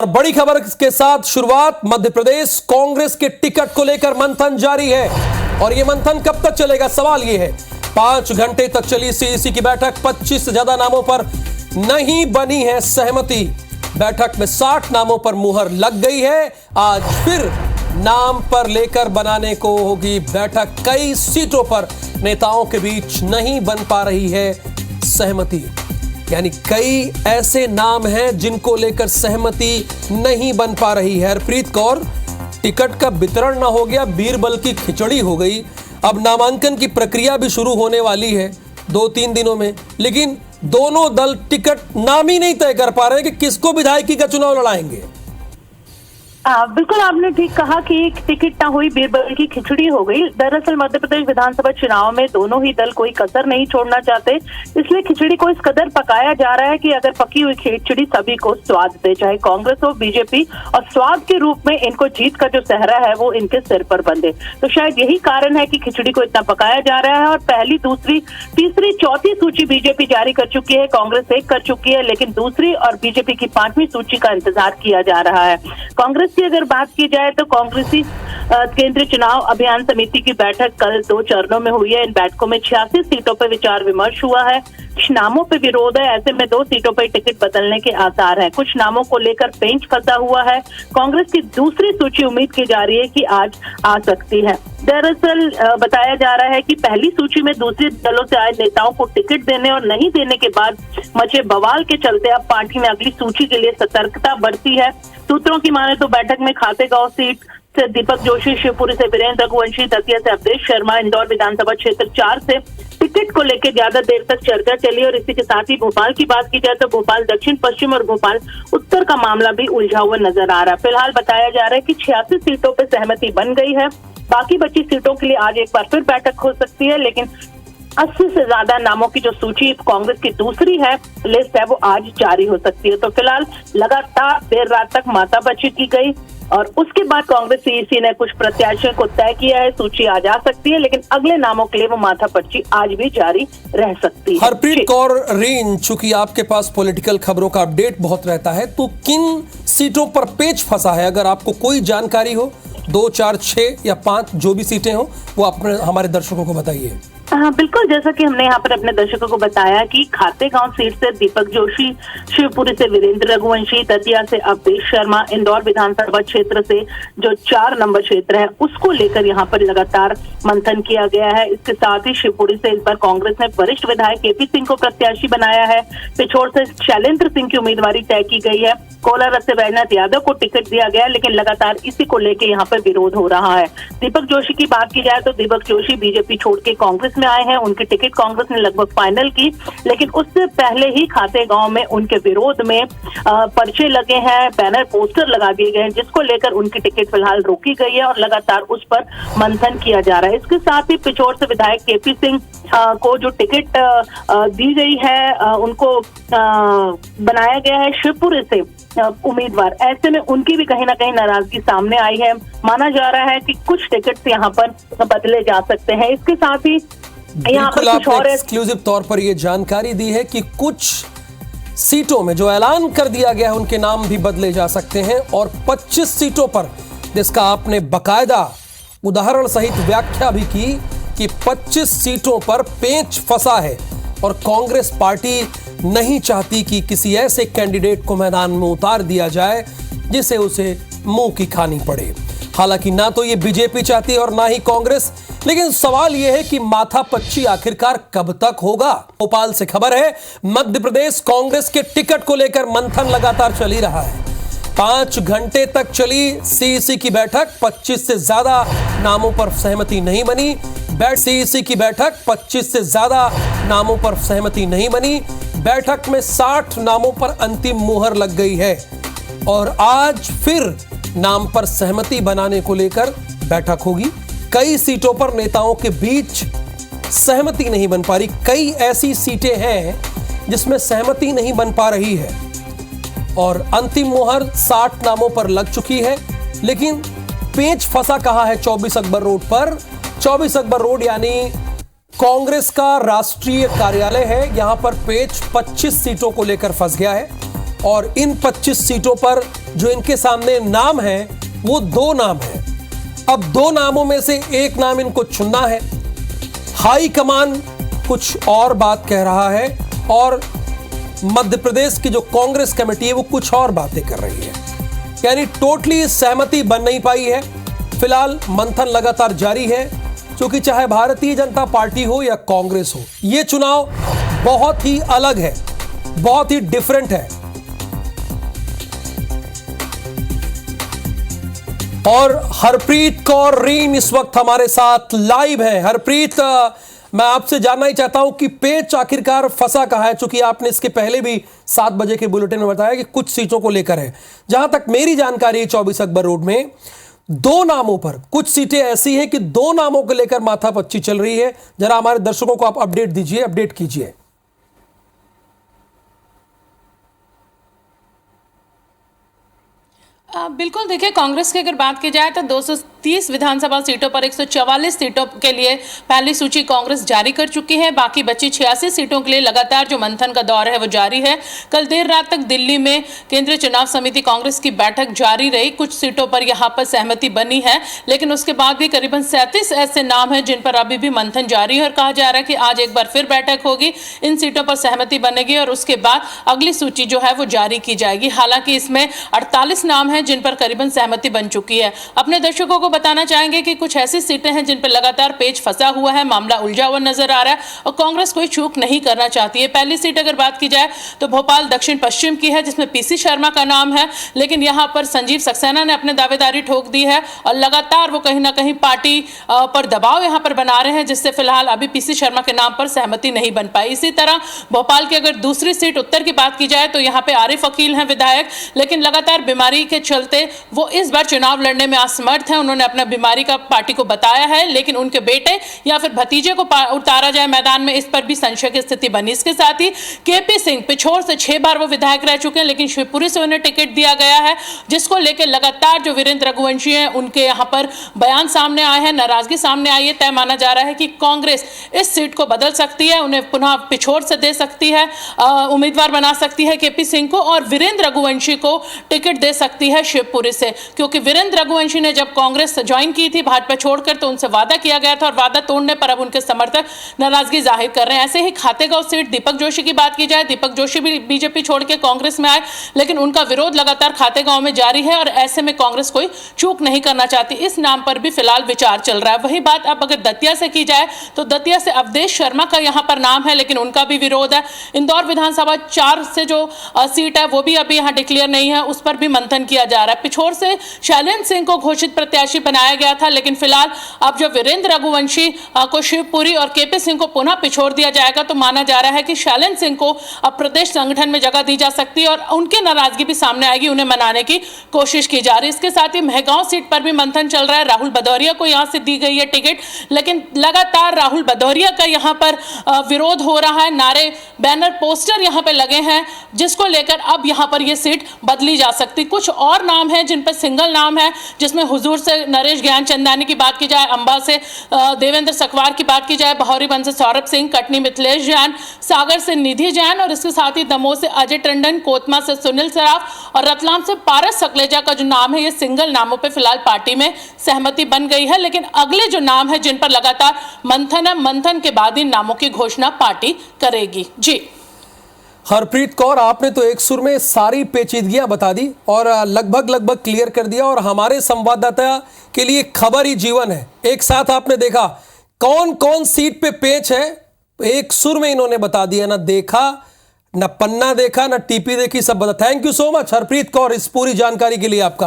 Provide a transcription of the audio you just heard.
और बड़ी खबर के साथ शुरुआत। मध्य प्रदेश कांग्रेस के टिकट को लेकर मंथन जारी है और यह मंथन कब तक चलेगा, सवाल यह है। 5 घंटे तक चली सीईसी की बैठक, 25 से ज्यादा नामों पर नहीं बनी है सहमति। बैठक में 60 नामों पर मुहर लग गई है। आज फिर नाम पर लेकर बनाने को होगी बैठक। कई सीटों पर नेताओं के बीच नहीं बन पा रही है सहमति, यानी कई ऐसे नाम हैं जिनको लेकर सहमति नहीं बन पा रही है। हरप्रीत कौर, टिकट का वितरण ना हो गया, बीरबल की खिचड़ी हो गई। अब नामांकन की प्रक्रिया भी शुरू होने वाली है 2-3 दिनों में, लेकिन दोनों दल टिकट नाम ही नहीं तय कर पा रहे कि किसको विधायकी का चुनाव लड़ाएंगे। बिल्कुल आपने ठीक कहा कि एक टिकट ना हुई, बीरबल की खिचड़ी हो गई। दरअसल मध्य प्रदेश विधानसभा चुनाव में दोनों ही दल कोई कसर नहीं छोड़ना चाहते, इसलिए खिचड़ी को इस कदर पकाया जा रहा है कि अगर पकी हुई खिचड़ी सभी को स्वाद दे, चाहे कांग्रेस हो बीजेपी, और स्वाद के रूप में इनको जीत का जो सहरा है वो इनके सिर पर बंधे। तो शायद यही कारण है कि खिचड़ी को इतना पकाया जा रहा है। और पहली, दूसरी, तीसरी, चौथी सूची बीजेपी जारी कर चुकी है, कांग्रेस एक कर चुकी है, लेकिन दूसरी और बीजेपी की 5वीं सूची का इंतजार किया जा रहा है। कांग्रेस की अगर बात की जाए तो कांग्रेसी केंद्रीय चुनाव अभियान समिति की बैठक कल 2 चरणों में हुई है। इन बैठकों में 86 सीटों पर विचार विमर्श हुआ है। कुछ नामों पे विरोध है, ऐसे में 2 सीटों पर टिकट बदलने के आसार हैं। कुछ नामों को लेकर पेंच फंसा हुआ है। कांग्रेस की दूसरी सूची उम्मीद की जा रही है कि आज आ सकती है। दरअसल बताया जा रहा है कि पहली सूची में दूसरे दलों से आए नेताओं को टिकट देने और नहीं देने के बाद मचे बवाल के चलते अब पार्टी में अगली सूची के लिए सतर्कता बढ़ती है। सूत्रों की माने तो बैठक में खातेगांव सीट से दीपक जोशी, शिवपुरी से वीरेंद्र रघुवंशी, दतिया से अवधेश शर्मा, इंदौर विधानसभा क्षेत्र 4 से टिकट को लेकर ज्यादा देर तक चर्चा चली। और इसी के साथ ही भोपाल की बात की जाए तो भोपाल दक्षिण पश्चिम और भोपाल उत्तर का मामला भी उलझा हुआ नजर आ रहा है। फिलहाल बताया जा रहा है कि 86 सीटों पर सहमति बन गई है। बाकी बची सीटों के लिए आज एक बार फिर बैठक हो सकती है, लेकिन 80 से ज्यादा नामों की जो सूची कांग्रेस की दूसरी है लिस्ट है वो आज जारी हो सकती है। तो फिलहाल लगातार देर रात तक माथापच्ची की गई और उसके बाद कांग्रेस सीईसी ने कुछ प्रत्याशियों को तय किया है। सूची आ जा सकती है, लेकिन अगले नामों के लिए वो माथापच्ची आज भी जारी रह सकती है। हरप्रीत कौर रेंज, चूंकि आपके पास पॉलिटिकल खबरों का अपडेट बहुत रहता है, तो किन सीटों पर पेच फंसा है, अगर आपको कोई जानकारी हो, 2, 4, 6 या 5 जो भी सीटें हो, वो अपने हमारे दर्शकों को बताइए। हाँ बिल्कुल, जैसा कि हमने यहाँ पर अपने दर्शकों को बताया कि खातेगांव सीट से दीपक जोशी, शिवपुरी से वीरेंद्र रघुवंशी, दतिया से अवधेश शर्मा, इंदौर विधानसभा क्षेत्र से जो 4 नंबर क्षेत्र है उसको लेकर यहाँ पर लगातार मंथन किया गया है। इसके साथ ही शिवपुरी से इस बार कांग्रेस ने वरिष्ठ विधायक केपी सिंह को प्रत्याशी बनाया है। पिछोर से शैलेंद्र सिंह की उम्मीदवारी तय की गई है। कोलारस से वैजनाथ यादव को टिकट दिया गया, लेकिन लगातार इसी को लेकर यहाँ पर विरोध हो रहा है। दीपक जोशी की बात की जाए तो दीपक जोशी बीजेपी छोड़ के कांग्रेस में आए हैं। उनकी टिकट कांग्रेस ने लगभग फाइनल की, लेकिन उससे पहले ही खातेगांव में उनके विरोध में पर्चे लगे हैं, बैनर पोस्टर लगा दिए गए हैं, जिसको लेकर उनकी टिकट फिलहाल रोकी गई है और लगातार उस पर मंथन किया जा रहा है। इसके साथ ही पिछोर से विधायक केपी सिंह को जो टिकट दी गई है उनको बनाया गया है शिवपुरी से उम्मीदवार। ऐसे में उनकी भी कहीं ना कहीं नाराजगी सामने आई है। माना जा रहा है कि कुछ टिकट्स यहाँ पर बदले जा सकते हैं। इसके साथ ही यहाँ पर कुछ और एक्सक्लूसिव तौर पर यह जानकारी दी है कि कुछ सीटों में जो ऐलान कर दिया गया है उनके नाम भी बदले जा सकते हैं, और 25 सीटों पर, जिसका आपने बकायदा उदाहरण सहित व्याख्या भी की कि 25 सीटों पर पेंच फंसा है और कांग्रेस पार्टी नहीं चाहती कि किसी ऐसे कैंडिडेट को मैदान में उतार दिया जाए जिसे उसे मुंह की खानी पड़े। हालांकि ना तो ये बीजेपी चाहती है और ना ही कांग्रेस, लेकिन सवाल यह है कि माथापच्ची आखिरकार कब तक होगा। भोपाल से खबर है, मध्य प्रदेश कांग्रेस के टिकट को लेकर मंथन लगातार चल ही रहा है। 5 घंटे तक चली सीईसी की बैठक, 25 से ज्यादा नामों पर सहमति नहीं बनी। सीईसी की बैठक, 25 से ज्यादा नामों पर सहमति नहीं बनी। बैठक में 60 नामों पर अंतिम मुहर लग गई है और आज फिर नाम पर सहमति बनाने को लेकर बैठक होगी। कई सीटों पर नेताओं के बीच सहमति नहीं बन पा रही। कई ऐसी सीटें हैं जिसमें सहमति नहीं बन पा रही है और अंतिम मुहर 60 नामों पर लग चुकी है, लेकिन पेंच फंसा कहां है 24 अकबर रोड पर। 24 अकबर रोड यानी कांग्रेस का राष्ट्रीय कार्यालय है। यहां पर पेच 25 सीटों को लेकर फंस गया है। और इन 25 सीटों पर जो इनके सामने नाम है वो 2 नाम है। अब 2 नामों में से एक नाम इनको चुनना है। हाई कमान कुछ और बात कह रहा है और मध्य प्रदेश की जो कांग्रेस कमेटी है वो कुछ और बातें कर रही है, यानी टोटली सहमति बन नहीं पाई है। फिलहाल मंथन लगातार जारी है, क्योंकि चाहे भारतीय जनता पार्टी हो या कांग्रेस हो, यह चुनाव बहुत ही अलग है, बहुत ही डिफरेंट है। और हरप्रीत कौर रीन इस वक्त हमारे साथ लाइव है। हरप्रीत, मैं आपसे जानना ही चाहता हूं कि पेच आखिरकार फंसा कहां है, चूंकि आपने इसके पहले भी 7 बजे के बुलेटिन में बताया कि कुछ सीटों को लेकर है। जहां तक मेरी जानकारी है 24 अकबर रोड में 2 नामों पर, कुछ सीटें ऐसी हैं कि 2 नामों को लेकर माथापच्ची चल रही है। जरा हमारे दर्शकों को आप अपडेट दीजिए, अपडेट कीजिए। बिल्कुल, देखिए, कांग्रेस की अगर बात की जाए तो 230 विधानसभा सीटों पर 144 सीटों के लिए पहली सूची कांग्रेस जारी कर चुकी है। बाकी बची 86 सीटों के लिए लगातार जो मंथन का दौर है वो जारी है। कल देर रात तक दिल्ली में केंद्रीय चुनाव समिति कांग्रेस की बैठक जारी रही। कुछ सीटों पर यहां पर सहमति बनी है, लेकिन उसके बाद भी करीबन 37 ऐसे नाम हैं जिन पर अभी भी मंथन जारी है और कहा जा रहा है कि आज एक बार फिर बैठक होगी, इन सीटों पर सहमति बनेगी और उसके बाद अगली सूची जो है वो जारी की जाएगी। हालांकि इसमें 48 नाम है जिन पर करीबन सहमति बन चुकी है। अपने दर्शकों को बताना चाहेंगे कि कुछ ऐसी सीटें हैं जिन पर लगातार पेच फंसा हुआ है, मामला उलझा हुआ नजर आ रहा है और कांग्रेस कोई चूक नहीं करना चाहती है। पहली सीट अगर बात की जाए तो भोपाल दक्षिण पश्चिम की है, जिसमें पीसी शर्मा का नाम है, लेकिन यहां पर संजीव सक्सेना ने अपने दावेदारी ठोक दी है और लगातार वो कहीं ना कहीं पार्टी पर दबाव यहां पर बना रहे हैं, जिससे फिलहाल अभी पीसी शर्मा के नाम पर सहमति नहीं बन पाई। इसी तरह भोपाल की अगर दूसरी सीट उत्तर की बात की जाए तो यहां पर आरिफ अकील हैं विधायक, लेकिन लगातार बीमारी के चलते वो इस बार चुनाव लड़ने में असमर्थ हैं। उन्होंने अपना बीमारी का पार्टी को बताया है, लेकिन उनके बेटे या फिर भतीजे को उतारा जाए मैदान में, इस पर भी संशय की स्थिति बनी। इसके साथ ही केपी सिंह पिछोर से 6 बार वो विधायक रह चुके हैं, लेकिन शिवपुरी से उन्हें टिकट दिया गया है, जिसको लेकर लगातार जो वीरेंद्र रघुवंशी हैं उनके यहां पर बयान सामने आए हैं, नाराजगी सामने आई है। तय माना जा रहा है कि कांग्रेस इस सीट को बदल सकती है, उन्हें पुनः पिछोर से दे सकती है, उम्मीदवार बना सकती है केपी सिंह को और वीरेंद्र रघुवंशी को टिकट दे सकती है शिवपुरी से, क्योंकि वीरेंद्र रघुवंशी ने जब कांग्रेस ज्वाइन की थी भाजपा छोड़कर तो उनसे वादा किया गया था और वादा तोड़ने पर अब उनके समर्थक नाराजगी जाहिर कर रहे हैं। ऐसे ही खातेगांव सीट दीपक जोशी की बात की जाए, दीपक जोशी भी बीजेपी छोड़ के कांग्रेस में आए, लेकिन उनका विरोध लगातार खातेगांव में जारी है और ऐसे में कांग्रेस कोई चूक नहीं करना चाहती। इस नाम पर भी फिलहाल विचार चल रहा है। वही बात अब अगर दतिया से की जाए तो दतिया से अवधेश शर्मा का यहां पर नाम है, लेकिन उनका भी विरोध है। इंदौर विधानसभा 4 से जो सीट है वो भी अभी यहां डिक्लेयर नहीं है, उस पर भी मंथन किया जा रहा है। पिछोर से शैलेंद्र सिंह को घोषित प्रत्याशी बनाया गया था, लेकिन फिलहाल अब जो वीरेंद्र रघुवंशी को शिवपुरी और केपी सिंह को पुनः पिछोड़ दिया जाएगा तो माना जा रहा है कि शैलेंद्र सिंह को अब प्रदेश संगठन में जगह दी जा सकती है और उनकी नाराजगी भी सामने आएगी, उन्हें मनाने की कोशिश की जा रही है। इसके साथ ही मेहगांव सीट पर भी मंथन चल रहा है। राहुल भदौरिया को यहां से दी गई है टिकट, लेकिन लगातार राहुल भदौरिया का यहां पर विरोध हो रहा है। नारे, बैनर, पोस्टर यहां पर लगे हैं, जिसको लेकर अब यहां पर यह सीट बदली जा सकती। कुछ और नाम है जिन पर सिंगल नाम है, जिसमें हुजूर से नरेश ज्ञानचंदानी की बात की जाए, अंबा से देवेंद्र सकवार की बात की जाए, बहौरीबंद से सौरभ सिंह, कटनी मिथिलेश जैन, सागर से निधि जैन और इसके साथ ही दमोह से अजय टंडन, कोतमा से सुनील सराफ और रतलाम से पारस सकलेजा का जो नाम है, ये सिंगल नामों पे फिलहाल पार्टी में सहमति बन गई है। लेकिन अगले जो नाम है जिन पर लगातार मंथन है, मंथन के बाद इन नामों की घोषणा पार्टी करेगी। जी हरप्रीत कौर, आपने तो एक सुर में सारी पेचीदगियां बता दी और लगभग क्लियर कर दिया, और हमारे संवाददाता के लिए खबर ही जीवन है। एक साथ आपने देखा कौन कौन सीट पे पेच है, एक सुर में इन्होंने बता दिया, ना देखा, ना पन्ना देखा, ना टीपी देखी, सब बता। Thank you so much Harpreet Kaur इस पूरी जानकारी के लिए आपका।